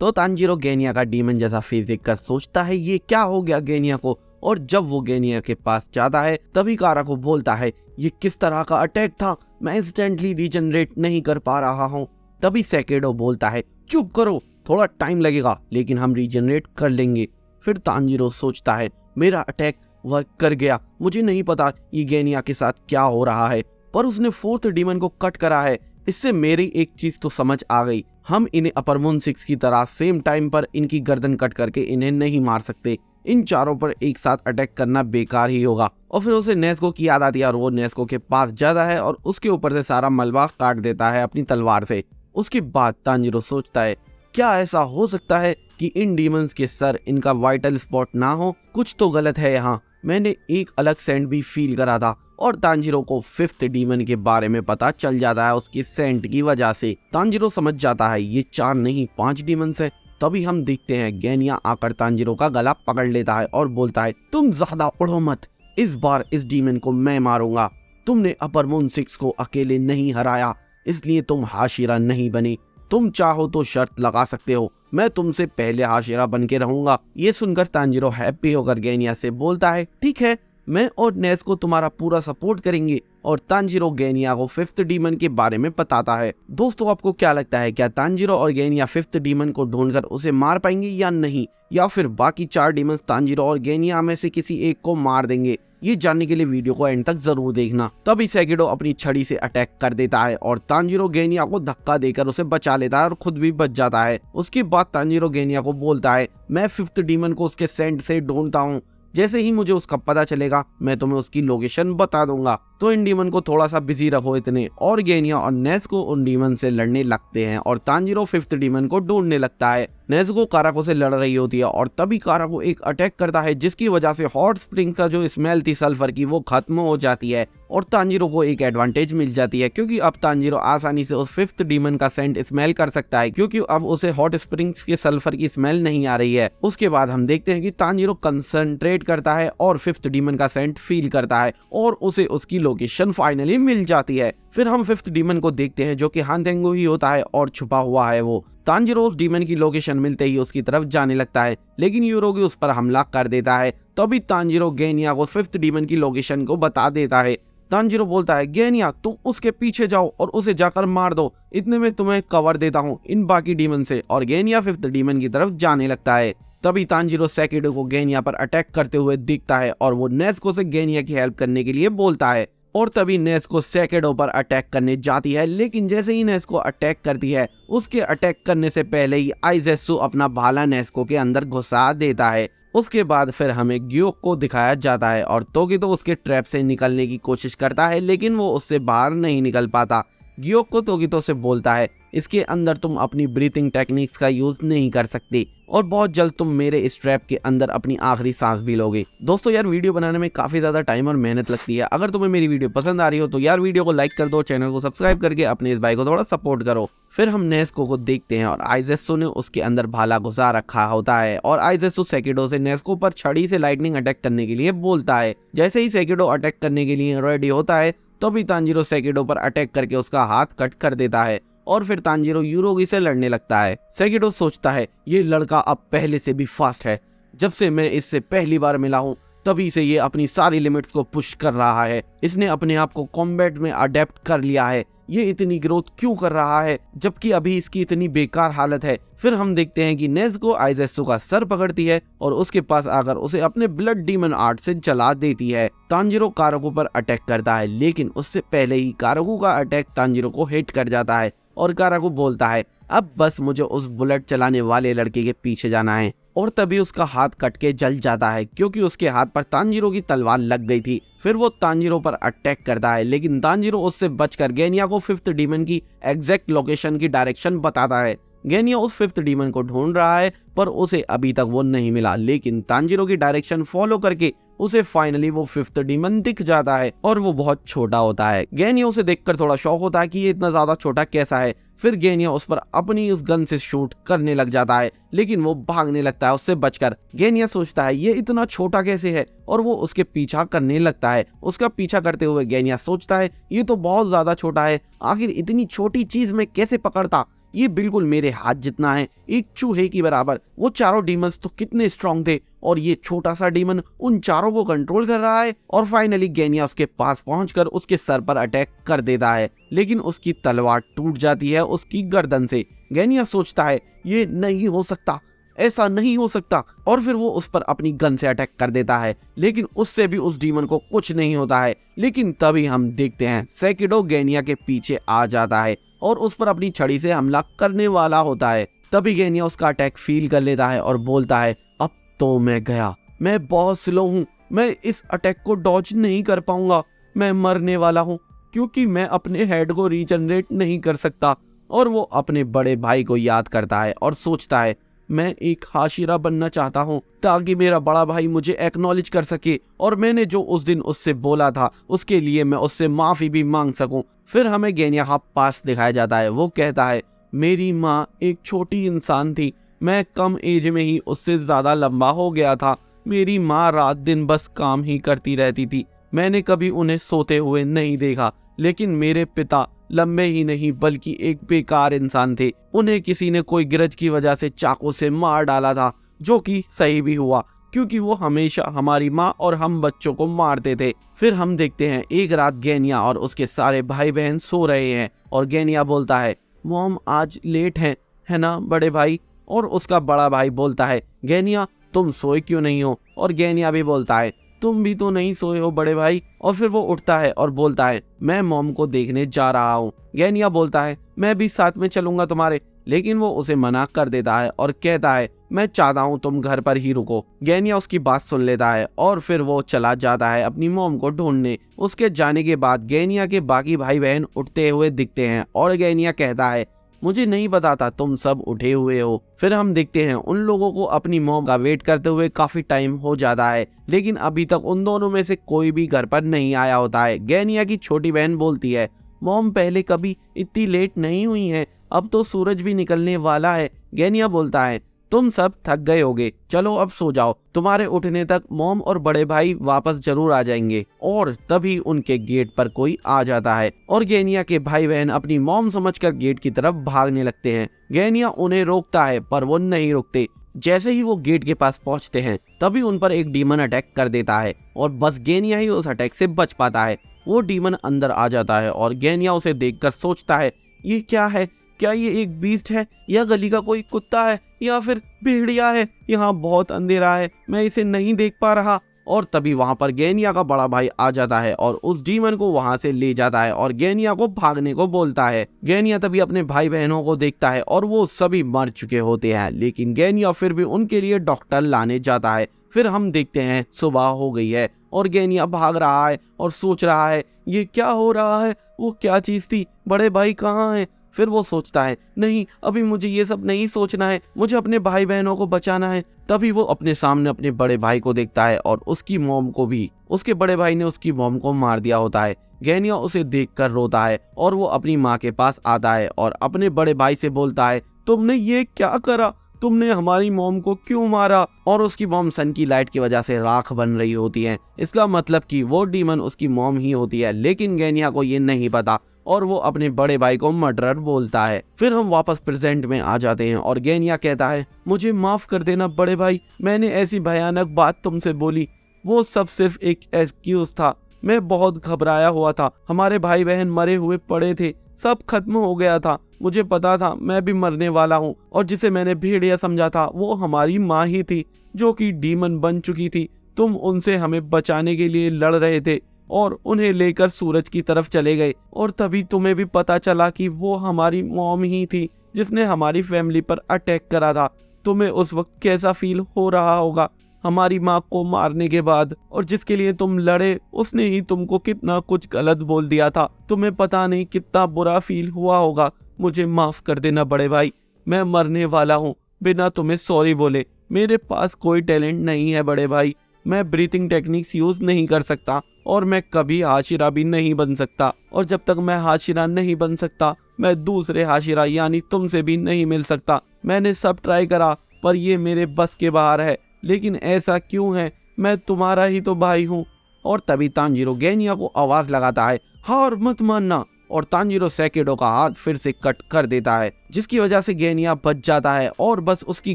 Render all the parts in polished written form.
तो तांजीरो गेनिया का डीमन जैसा फेस देखकर सोचता है ये क्या हो गया गेनिया को, और जब वो गेनिया के पास जाता है तभी काराको बोलता है ये किस तरह का अटैक था, मैं इंस्टेंटली रीजनरेट नहीं कर पा रहा हूँ। तभी सेकेडो बोलता है चुप करो, थोड़ा टाइम लगेगा लेकिन हम रीजनरेट कर लेंगे। फिर तांजीरो सोचता है मेरा अटैक वर्क कर गया, मुझे नहीं पता ये गेनिया के साथ क्या हो रहा है, पर उसने फोर्थ डीमन को कट करा है। इससे मेरी एक चीज तो समझ आ गई, हम इन्हें अपर मून 6 की तरह सेम टाइम पर इनकी गर्दन कट करके इन्हें नहीं मार सकते। इन चारों पर एक साथ अटैक करना बेकार ही होगा। और फिर उसे नेस्को की याद आती है और वो नेस्को के पास जाता है और उसके ऊपर से सारा मलबा काट देता है अपनी तलवार से। उसके बाद तांजीरो सोचता है क्या ऐसा हो सकता है कि इन डीमंस के सर इनका वाइटल स्पॉट ना हो, कुछ तो गलत है यहाँ। मैंने एक अलग सेंट भी फील करा था और तांजीरो को फिफ्थ डीमन के बारे में पता चल जाता है उसकी सेंट की वजह से। तांजीरो समझ जाता है ये 4 नहीं 5 डीमंस हैं। तभी हम देखते हैं गेनिया आकर तांजीरो का गला पकड़ लेता है और बोलता है तुम ज्यादा उड़ो मत, इस बार इस डीमन को मैं मारूंगा। तुमने अपर मून 6 को अकेले नहीं हराया, इसलिए तुम हाशिरा नहीं बने। तुम चाहो तो शर्त लगा सकते हो, मैं तुमसे पहले हाशिरा बन के रहूंगा। ये सुनकर तांजीरो हैप्पी होकर गेनिया से बोलता है ठीक है, मैं और नेस्को तुम्हारा पूरा सपोर्ट करेंगे। और तांजीरो गेनिया को फिफ्थ डीमन के बारे में बताता है। दोस्तों आपको क्या लगता है, क्या तांजीरो और गेनिया फिफ्थ डीमन को ढूंढकर उसे मार पाएंगे या नहीं, या फिर बाकी 4 डीमन तांजीरो और गेनिया में से किसी एक को मार देंगे? ये जानने के लिए वीडियो को एंड तक जरूर देखना। तभी सेकिडो अपनी छड़ी से अटैक कर देता है और तांजीरो गेनिया को धक्का देकर उसे बचा लेता है और खुद भी बच जाता है। उसके बाद तांजीरो गेनिया को बोलता है मैं फिफ्थ डीमन को उसके सेंट से ढूंढता हूँ, जैसे ही मुझे उसका पता चलेगा मैं तुम्हें उसकी लोकेशन बता दूंगा। तो इन डीमन को थोड़ा सा बिजी रखो इतने, और गेनिया और नेस्को उन डीमन से लड़ने लगते हैं और तांजीरो फिफ्थ डीमन को ढूंढने लगता है। नेस्को काराको से लड़ रही होती है और तभी काराको एक अटैक करता है जिसकी वजह से हॉट स्प्रिंग का जो स्मेल थी सल्फर की वो खत्म हो जाती है और तांजीरो को एक एडवांटेज मिल जाती है, क्योंकि अब तांजीरो आसानी से उस फिफ्थ डीमन का सेंट स्मेल कर सकता है, क्योंकि अब उसे हॉट स्प्रिंग्स के सल्फर की स्मेल नहीं आ रही है। उसके बाद हम देखते हैं कि तांजीरो कंसंट्रेट करता है और फिफ्थ डीमन का सेंट फील करता है और उसे उसकी लोकेशन फाइनली मिल जाती है। फिर हम फिफ्थ डीमन को देखते हैं जो कि हानतेंगु ही होता है और छुपा हुआ है वो। तांजीरो उस डीमन की लोकेशन मिलते ही उसकी तरफ जाने लगता है, लेकिन यूरोगी उस पर हमला कर देता है। तभी तांजीरो गेनिया को फिफ्थ डीमन की लोकेशन को बता देता है। तांजीरो बोलता है गेनिया तुम उसके पीछे जाओ और उसे जाकर मार दो, इतने में तुम्हें कवर देता हूँ इन बाकी डीमन से। और गेनिया फिफ्थ डीमन की तरफ जाने लगता है। तभी तांजीरो सेकिडो को गेनिया पर अटैक करते हुए दिखता है और वो नेस्को से गेनिया की हेल्प करने के लिए बोलता है। और तभी नेस्को सेकिडो पर अटैक करने जाती है, लेकिन जैसे ही नेस्को अटैक करती है उसके अटैक करने से पहले ही आइजेत्सु अपना भाला नेस्को के अंदर घुसा देता है। उसके बाद फिर हमें ग्योक को दिखाया जाता है और तोगितो उसके ट्रैप से निकलने की कोशिश करता है, लेकिन वो उससे बाहर नहीं निकल पाता। ग्योक को तोगितो से बोलता है इसके अंदर तुम अपनी ब्रीथिंग टेक्निक्स का यूज नहीं कर सकते और बहुत जल्द तुम मेरे इस ट्रैप के अंदर अपनी आखिरी सांस भी लोगे। दोस्तों यार वीडियो बनाने में काफी ज्यादा टाइम और मेहनत लगती है। अगर तुम्हें मेरी वीडियो पसंद आ रही हो तो यार वीडियो को लाइक कर दो, चैनल को सब्सक्राइब करके अपने इस भाई को थोड़ा सपोर्ट करो। फिर हम नेस्को को देखते हैं और आइजेत्सु ने उसके अंदर भाला घुसा रखा होता है और आइजेत्सु सेकिडो से नेस्को पर छड़ी से लाइटनिंग अटैक करने के लिए बोलता है। जैसे ही सेकिडो अटैक करने के लिए रेडी होता है तभी तांजीरो सेकिडो पर अटैक करके उसका हाथ कट कर देता है और फिर तांजीरो यूरोगी से लड़ने लगता है। सेकिडो सोचता है ये लड़का अब पहले से भी फास्ट है, जब से मैं इससे पहली बार मिला हूँ तभी से ये अपनी सारी लिमिट्स को पुश कर रहा है। इसने अपने आप को कॉम्बैट में अडेप्ट कर लिया है, ये इतनी ग्रोथ क्यों कर रहा है जबकि अभी इसकी इतनी बेकार हालत है। फिर हम देखते हैं कि नेस्को आइजेत्सु का सर पकड़ती है और उसके पास आकर उसे अपने ब्लड डीमन आर्ट से जला देती है। तांजीरो काराको पर अटैक करता है, लेकिन उससे पहले ही काराको का अटैक तांजीरो को हिट कर जाता है और काराको बोलता है अब बस मुझे उस बुलेट चलाने वाले लड़के के पीछे जाना है। और तभी उसका हाथ कट के जल जाता है क्योंकि उसके हाथ पर तांजीरो की तलवार लग गई थी। फिर वो तांजीरो पर अटैक करता है, लेकिन तांजीरो उससे बचकर गेनिया को फिफ्थ डीमन की एग्जैक्ट लोकेशन की डायरेक्शन बताता है। गेनिया उस फिफ्थ डीमन को ढूंढ रहा है पर उसे अभी तक वो नहीं मिला, लेकिन तांजीरो की डायरेक्शन फॉलो करके उसे फाइनली वो फिफ्थ डीमन दिख जाता है और वो बहुत छोटा होता है। गेनिया उसे देखकर थोड़ा शॉक होता है कि ये इतना ज्यादा छोटा कैसा है। फिर गेनिया उस पर अपनी उस गन से शूट करने लग जाता है, लेकिन वो भागने लगता है उससे बचकर। गेनिया सोचता है ये इतना छोटा कैसे है और वो उसके पीछा करने लगता है। उसका पीछा करते हुए गेनिया सोचता है ये तो बहुत ज्यादा छोटा है, आखिर इतनी छोटी चीज में कैसे पकड़ता। ये बिल्कुल मेरे हाथ जितना है, एक चूहे की बराबर। वो चारों डीमंस तो कितने स्ट्रांग थे और ये छोटा सा डीमन उन चारों को कंट्रोल कर रहा है। और फाइनली गेनिया उसके पास पहुंचकर उसके सर पर अटैक कर देता है, लेकिन उसकी तलवार टूट जाती है उसकी गर्दन से। गेनिया सोचता है ये नहीं हो सकता, ऐसा नहीं हो सकता, और फिर वो उस पर अपनी गन से अटैक कर देता है, लेकिन उससे भी उस डीमन को कुछ नहीं होता है। लेकिन तभी हम देखते हैं सेकिडो गेनिया के पीछे आ जाता है और उस पर अपनी छड़ी से हमला करने वाला होता है। तभी गेनिया उसका अटैक फील कर लेता है और बोलता है अब तो मैं गया, मैं बहुत स्लो हूँ, मैं इस अटैक को डॉज नहीं कर पाऊंगा, मैं मरने वाला हूँ, क्योंकि मैं अपने हेड को रीजनरेट नहीं कर सकता। और वो अपने बड़े भाई को याद करता है और सोचता है मैं एक हाशिरा बनना चाहता हूँ ताकि मेरा बड़ा भाई मुझे एक्नॉलेज कर सके और मैंने जो उस दिन उससे बोला था उसके लिए मैं उससे माफी भी मांग सकूं। फिर हमें गेनिया का पास दिखाया जाता है। वो कहता है मेरी माँ एक छोटी इंसान थी, मैं कम एज में ही उससे ज्यादा लंबा हो गया था। मेरी माँ रात दिन बस काम ही करती रहती थी, मैंने कभी उन्हें सोते हुए नहीं देखा। लेकिन मेरे पिता लंबे ही नहीं बल्कि एक बेकार इंसान थे, उन्हें किसी ने कोई गिरज की वजह से चाकू से मार डाला था, जो कि सही भी हुआ क्योंकि वो हमेशा हमारी माँ और हम बच्चों को मारते थे। फिर हम देखते हैं एक रात गेनिया और उसके सारे भाई बहन सो रहे हैं और गेनिया बोलता है मॉम आज लेट है ना बड़े भाई। और उसका बड़ा भाई बोलता है गेनिया तुम सोए क्यों नहीं हो। और गेनिया भी बोलता है तुम भी तो नहीं सोए हो बड़े भाई। और फिर वो उठता है और बोलता है मैं मॉम को देखने जा रहा हूँ। गेनिया बोलता है मैं भी साथ में चलूंगा तुम्हारे, लेकिन वो उसे मना कर देता है और कहता है मैं चाहता हूँ तुम घर पर ही रुको। गेनिया उसकी बात सुन लेता है और फिर वो चला जाता है अपनी मॉम को ढूंढने। उसके जाने के बाद गेनिया के बाकी भाई बहन उठते हुए दिखते हैं और गेनिया कहता है मुझे नहीं पता था तुम सब उठे हुए हो। फिर हम देखते हैं उन लोगों को अपनी मॉम का वेट करते हुए काफी टाइम हो जाता है, लेकिन अभी तक उन दोनों में से कोई भी घर पर नहीं आया होता है। गेनिया की छोटी बहन बोलती है मॉम पहले कभी इतनी लेट नहीं हुई है, अब तो सूरज भी निकलने वाला है। गेनिया बोलता है तुम सब थक गए होगे, चलो अब सो जाओ, तुम्हारे उठने तक मॉम और बड़े भाई वापस जरूर आ जाएंगे। और तभी उनके गेट पर कोई आ जाता है और गेनिया के भाई बहन अपनी मॉम समझकर गेट की तरफ भागने लगते हैं। गेनिया उन्हें रोकता है पर वो नहीं रुकते। जैसे ही वो गेट के पास पहुंचते हैं तभी उन पर एक डीमन अटैक कर देता है और बस गेनिया ही उस अटैक से बच पाता है। वो डीमन अंदर आ जाता है और गेनिया उसे देखकर सोचता है ये क्या है, क्या ये एक बीस्ट है या गली का कोई कुत्ता है या फिर भेड़िया है, यहाँ बहुत अंधेरा है, मैं इसे नहीं देख पा रहा। और तभी वहां पर गेनिया का बड़ा भाई आ जाता है और उस डीमन को वहां से ले जाता है और गेनिया को भागने को बोलता है। गेनिया तभी अपने भाई बहनों को देखता है और वो सभी मर चुके होते हैं, लेकिन गेनिया फिर भी उनके लिए डॉक्टर लाने जाता है। फिर हम देखते हैं सुबह हो गई है और गेनिया भाग रहा है और सोच रहा है ये क्या हो रहा है, वो क्या चीज थी, बड़े भाई कहाँ हैं। फिर वो सोचता है नहीं अभी मुझे ये सब नहीं सोचना है, मुझे अपने भाई बहनों को बचाना है। तभी वो अपने सामने अपने बड़े भाई को देखता है और उसकी मॉम को भी। उसके बड़े भाई ने उसकी मॉम को मार दिया होता है। गेनिया उसे देखकर रोता है और वो अपनी माँ के पास आता है और अपने बड़े भाई से बोलता है तुमने ये क्या करा, तुमने हमारी मॉम को क्यों मारा। और उसकी मॉम सन की लाइट की वजह से राख बन रही होती है, इसका मतलब कि वो डीमन उसकी मॉम ही होती है, लेकिन गेनिया को ये नहीं पता और वो अपने बड़े भाई को मर्डरर बोलता है। फिर हम वापस प्रेजेंट में आ जाते हैं और गेनिया कहता है मुझे माफ कर देना बड़े भाई, मैंने ऐसी भयानक बात तुमसे बोली, वो सब सिर्फ एक एक्सक्यूज था, मैं बहुत घबराया हुआ था, हमारे भाई बहन मरे हुए पड़े थे, सब खत्म हो गया था, मुझे पता था मैं भी मरने वाला हूँ। और जिसे मैंने भेड़िया समझा था वो हमारी माँ ही थी जो कि डीमन बन चुकी थी। तुम उनसे हमें बचाने के लिए लड़ रहे थे और उन्हें लेकर सूरज की तरफ चले गए और तभी तुम्हें भी पता चला कि वो हमारी मॉम ही थी जिसने हमारी फैमिली पर अटैक करा था। तुम्हें उस वक्त कैसा फील हो रहा होगा हमारी माँ को मारने के बाद, और जिसके लिए तुम लड़े उसने ही तुमको कितना कुछ गलत बोल दिया था, तुम्हें पता नहीं कितना बुरा फील हुआ होगा। मुझे माफ कर देना बड़े भाई, मैं मरने वाला हूँ बिना तुम्हें सॉरी बोले। मेरे पास कोई टैलेंट नहीं है बड़े भाई, मैं ब्रीथिंग टेक्निक्स यूज नहीं कर सकता और मैं कभी हाशिरा भी नहीं बन सकता, और जब तक मैं हाशिरा नहीं बन सकता मैं दूसरे हाशिरा यानी तुमसे भी नहीं मिल सकता। मैंने सब ट्राई करा पर ये मेरे बस के बाहर है, लेकिन ऐसा क्यों है, मैं तुम्हारा ही तो भाई हूँ। और तभी तांजीरो गेनिया को आवाज लगाता है हार मत मानना, और तांजीरो सेकेडो का हाथ फिर से कट कर देता है, जिसकी वजह से गेनिया बच जाता है और बस उसकी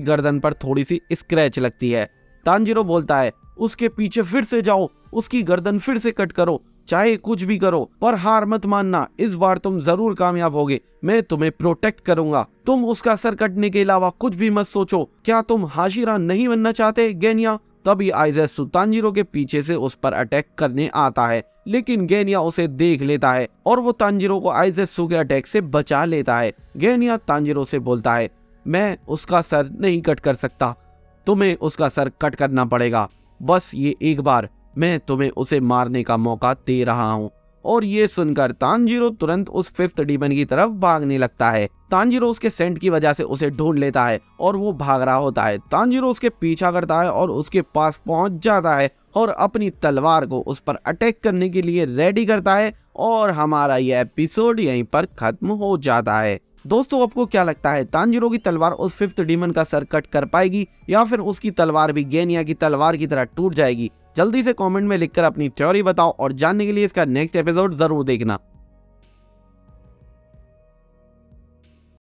गर्दन पर थोड़ी सी स्क्रैच लगती है। तांजीरो बोलता है उसके पीछे फिर से जाओ, उसकी गर्दन फिर से कट करो, चाहे कुछ भी करो, पर हार मत मानना, इस बार तुम जरूर कामयाब होगे, मैं तुम्हें प्रोटेक्ट करूंगा, तुम उसका सर कटने के अलावा कुछ भी मत सोचो, क्या तुम हाशिरा नहीं बनना चाहते गेनिया? तभी आइज़ेत्सु तांजीरो के पीछे से उस पर अटैक करने आता है, लेकिन गेनिया उसे देख लेता है और वो तांजीरो को आइज़ेत्सु के अटैक से बचा लेता है। गेनिया तांजीरो से बोलता है मैं उसका सर नहीं कट कर सकता, तुम्हें उसका सर कट करना पड़ेगा, बस ये एक बार, मैं तुम्हें उसे मारने का मौका दे रहा हूँ। और ये सुनकर तांजीरो तुरंत उस फिफ्थ डीमन की तरफ भागने लगता है। तांजीरो उसके सेंट की वजह से उसे ढूंढ लेता है और वो भाग रहा होता है। तांजीरो उसके पीछा करता है और उसके पास पहुंच जाता है और अपनी तलवार को उस पर अटैक करने के लिए रेडी करता है और हमारा ये एपिसोड यहीं पर खत्म हो जाता है। दोस्तों आपको क्या लगता है, तांजीरो की तलवार उस फिफ्थ डीमन का सर कट कर पाएगी या फिर उसकी तलवार भी गेनिया की तलवार की तरह टूट जाएगी? जल्दी से कमेंट में लिखकर अपनी थ्योरी बताओ और जानने के लिए इसका नेक्स्ट एपिसोड जरूर देखना।